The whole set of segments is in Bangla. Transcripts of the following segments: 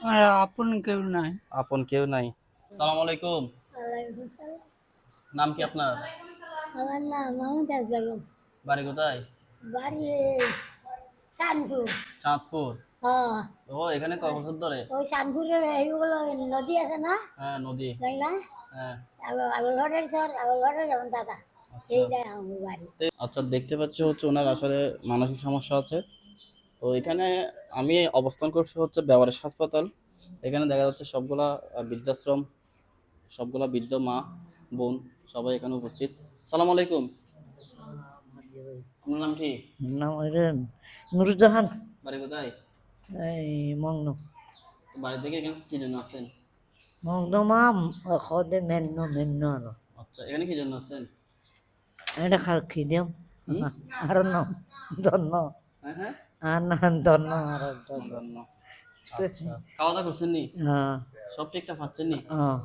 আমার আপন কেউ নাই। আপন কেউ নাই। আসসালামু আলাইকুম। ওয়ালাইকুম সালাম। নাম কি আপনার? আমার নাম মমতাজ বেগম। বাড়ি কোথায়? বাড়ি শানপুর। চাঁদপুর। হ্যাঁ, ও, এখানে কয় বছর ধরে? ওই শানপুরের এইগুলো নদী আছে না, হ্যাঁ, নদী। তাই না? হ্যাঁ। আগলঘাটের স্যার, আগলঘাটের যেমন দাদা, আচ্ছা। এইটাই আমার বাড়ি। আচ্ছা, দেখতে পাচ্ছ হচ্ছে ওনার আসলে মানসিক সমস্যা আছে। তো এখানে আমি অবস্থান করছি হচ্ছে বেওয়ারিশ হাসপাতাল। এখানে দেখা যাচ্ছে সবগুলা বৃদ্ধাশ্রম, সবগুলা বৃদ্ধ মা বোন সবাই এখানে উপস্থিত। সালাম আলাইকুম। আপনার নাম কি? নাম হইলে নুরুজ্জাহান। বাড়ি কোথায়? এই মংন তো বাড়ি থেকে এখানে কি জন্য আসছেন? মংনমা খদে মেন্ন আলো আচ্ছা, এখানে কি জন্য আসছেন? এটা খার খিদিম হুম? আর নাম ধন্য হ্যাঁ হ্যাঁ। আর না ধন্য আর ধন্য। আচ্ছা, খাওয়া দাওয়া করছেন নি? হ্যাঁ সব ঠিকঠাক পাচ্ছেন নি? হ্যাঁ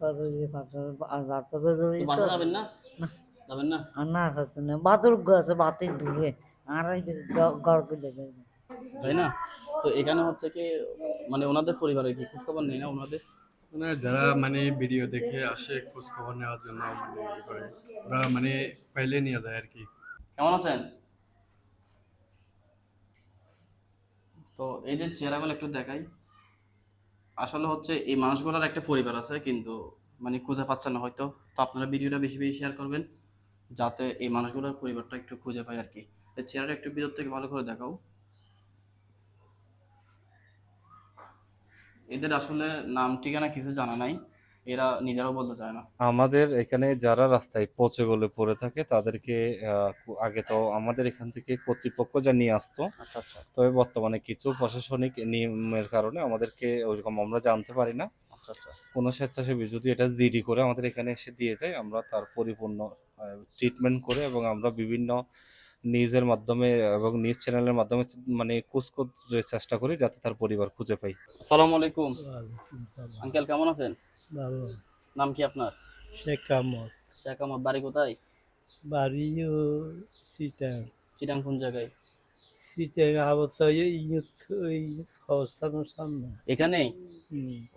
আর বাতাবে তো তো বাসা যাবেন না? যাবেন না? আর না খাচ্ছে না বাতুর গাছে বাতি দূরে আর গড় দেবে তাই না? তো এখানে হচ্ছে কি, মানে ওনাদের পরিবারের কি খোঁজ খবর নেই না ওনাদের? মানে যারা মানে ভিডিও দেখে আসে খোঁজ খবর নেওয়ার জন্য মানে ই করে, ওরা মানে পাইলে নিয়ে যায় আর কি। কেমন আছেন? তো এই যে চেহারাগুলো একটু দেখাই। আসলে হচ্ছে এই মানুষগুলোর একটা পরিবার আছে, কিন্তু মানে খুঁজে পাচ্ছেন না হয়তো। তো আপনারা ভিডিওটা বেশি বেশি শেয়ার করবেন, যাতে এই মানুষগুলোর পরিবারটা একটু খুঁজে পায় আর কি। এই চেহারাটা একটু ভিতর থেকে ভালো করে দেখাও। এদের আসলে নাম ঠিকানা কিছু জানা নাই, এরা নিজেরাও বলতে চায় না। আমাদের এখানে যারা রাস্তায় পচে গলে পড়ে থাকে তাদেরকে আগে তো আমাদের এখান থেকে কর্তৃপক্ষ যা নিয়ে আসতো। আচ্ছা আচ্ছা। তবে বর্তমানে কিছু প্রশাসনিক নিয়মের কারণে আমাদেরকে ওইরকম আমরা জানতে পারি না। আচ্ছা আচ্ছা। কোনো স্বেচ্ছাসেবী যদি এটা জিডি করে আমাদের এখানে এসে দিয়ে যায়, আমরা তার পরিপূর্ণ ট্রিটমেন্ট করে এবং আমরা বিভিন্ন নিউজের মাধ্যমে এবং নিউজ চ্যানেলের মাধ্যমে মানে খোঁজ করতে চেষ্টা করি যাতে তার পরিবার খুঁজে পাই। আসসালামু আলাইকুম। আঙ্কেল কেমন আছেন? ভালো নাম কি আপনার? শেখ আহমদ শেখ আহমদ। বাড়ি কোথায়? বাড়িও সিটাং চিটাং কোন জায়গায়? সিটাং আবতায় অবস্থানের সামনে এখানেই?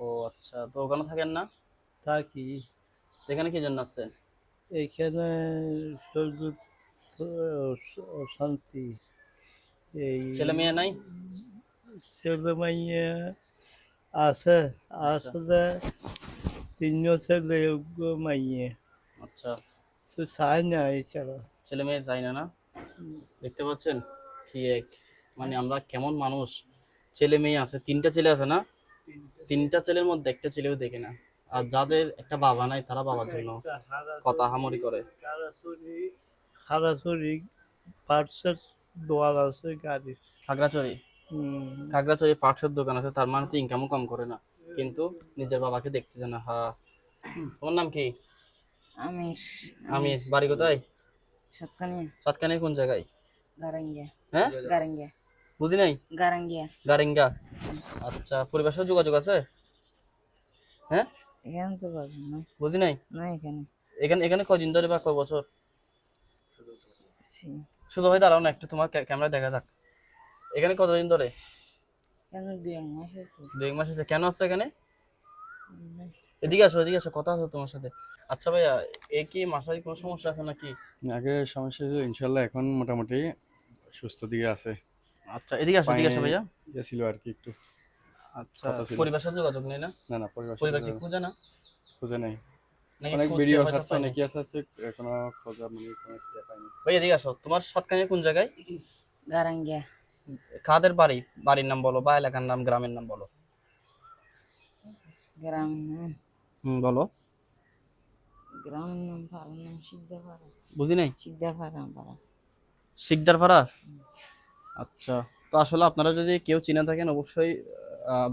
ও আচ্ছা, তো ওখানে থাকেন না? থাকি। তো এখানে কি জন্য আসছেন? এইখানে শরীর অশান্তি, এই ছেলে মেয়ে নাই? ছেলে মাইয়া আছে, আসলে তিনজন ছেলে মাইয়া আচ্ছা। তো চাই না এছাড়া। ছেলে মেয়ে চাই না না? দেখতে পাচ্ছেন কি এক, মানে আমরা কেমন মানুষ। ছেলে মেয়ে আছে, তিনটা ছেলে আছে না? তিনটা ছেলের মধ্যে একটা ছেলেও দেখে না। আর যাদের একটা বাবা নাই তারা বাবার জন্য কথা হামরি করে। খারাছড়ি পার্টসের দোয়ার আছে গাড়ির। খাগড়াছড়ি? খাগড়াছড়ি পার্টসের দোকান আছে, তার মানে তো ইনকামও কম করে না, কিন্তু নিজের বাবাকে দেখতেছে না। হ্যাঁ। তোমার নাম কি? আমি আমির। বাড়ি কোথায়? সাতকানিয়া সাতকানিয়া কোন জায়গায়? গারাঙ্গিয়া হ্যাঁ, গারাঙ্গিয়া বুঝি নাই। গারাঙ্গিয়া গারিঙ্গা। আচ্ছা, পরিবারের সাথে যোগাযোগ আছে? হ্যাঁ, এখানে তো পারবেন না, বুঝি নাই। না এখানে এখানে এখানে কয়দিন ধরে বা কয় বছর? ছি, শুধু হয়ে দাঁড়াও না একটু, তোমার ক্যামেরা দেখা যাক। এখানে কতদিন ধরে? কেন 2 মাস হয়েছে। 2 মাস হয়েছে। কেন আসছে এখানে? এদিকে আসো, এদিকে আসো, কথা আছে তোমার সাথে। আচ্ছা ভাইয়া, এ কি মাসায় কোনো সমস্যা আছে নাকি? আগে সমস্যা ছিল, ইনশাল্লাহ এখন মোটামুটি সুস্থ দিকে আছে। আচ্ছা, এদিকে আসো, এদিকে আসো ভাইয়া। ইয়ে ছিল আর কি, একটু আচ্ছা, কথা ছিল। পরিবারের সাথে যোগাযোগ নেই না? না না, পরিবার পরিবার কি খুঁজে না? খুঁজে নেই। নাকি অনেক খুঁজছে ভিডিও হয়তো আছে, পায়নি? অনেকে আছে এখনো খোঁজা মানে কোনো ইয়ে পাইনি। ভাই এদিকে আসো, তোমার সাতকানিয়া কোন জায়গায়? গারাঙ্গিয়া কাদের বাড়ি? বাড়ির নাম বলো বা এলাকার নাম, গ্রামের নাম বলো। গ্রাম, বলো। গ্রামের নাম পাড়ার নাম শিকদার পাড়া। বুঝি নাই। শিকদার পাড়া পাড়া। শিকদার পাড়া? আচ্ছা। তো আসলে আপনারা যদি কেউ চিনে থাকেন অবশ্যই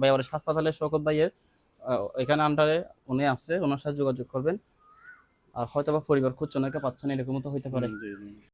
বেওয়ারিশ হাসপাতালের শওকত ভাইয়ের এখানে আন্ডারে উনি আছে, ওনার সাথে যোগাযোগ করবেন। আর হয়তো বা পরিবার খুঁজছে, ওনাকে পাচ্ছেন, এরকমও তো হইতে পারে। জি জি।